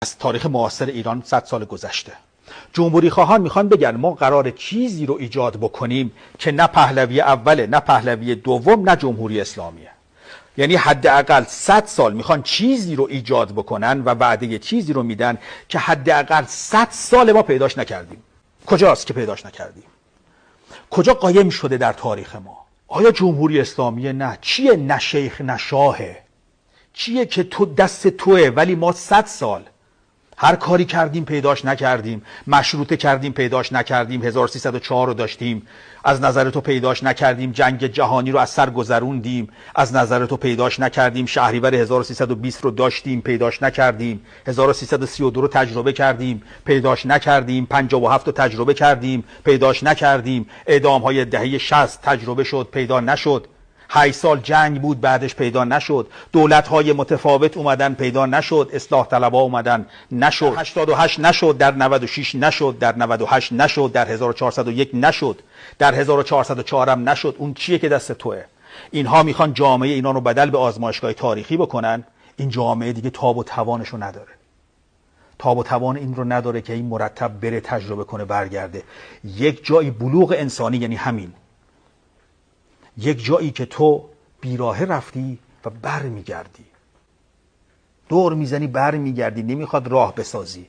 از تاریخ معاصر ایران 100 سال گذشته جمهوری خواهان میخوان بگن ما قرار چیزی رو ایجاد بکنیم که نه پهلوی اوله، نه پهلوی دوم، نه جمهوری اسلامیه. یعنی حداقل 100 سال میخوان چیزی رو ایجاد بکنن و وعده چیزی رو میدن که حداقل 100 سال ما پیداش نکردیم. کجاست که پیداش نکردیم؟ کجا قایم شده در تاریخ ما؟ آیا جمهوری اسلامیه؟ نه. چیه نه شیخ نه شاهه؟ چیه که تو دست توه ولی ما 100 سال هر کاری کردیم پیداش نکردیم، مشروطه کردیم پیداش نکردیم، 1304 رو داشتیم از نظر تو پیداش نکردیم، جنگ جهانی رو از سر گذروندیم از نظر تو پیداش نکردیم، شهریور 1320 رو داشتیم پیداش نکردیم، 1332 رو تجربه کردیم پیداش نکردیم، 57 رو تجربه کردیم پیداش نکردیم، اعدام های دهه 60 تجربه شد پیدا نشد، 8 سال جنگ بود بعدش پیدا نشد، دولت‌های متفاوت اومدن پیدا نشد، اصلاح طلبها اومدن نشد، 88 نشد، در 96 نشد، در 98 نشد، در 1401 نشد، در 1404 هم نشد. اون چیه که دست توه؟ اینها میخوان جامعه اینا رو بدل به آزمایشگاه تاریخی بکنن. این جامعه دیگه تاب و توانش رو نداره. تاب و توان این رو نداره که این مرتب بره تجربه کنه برگرده. یک جایی بلوغ انسانی یعنی همین، یک جایی که تو بیراهه رفتی و بر میگردی، دور میزنی بر میگردی، نمیخواد راه بسازی.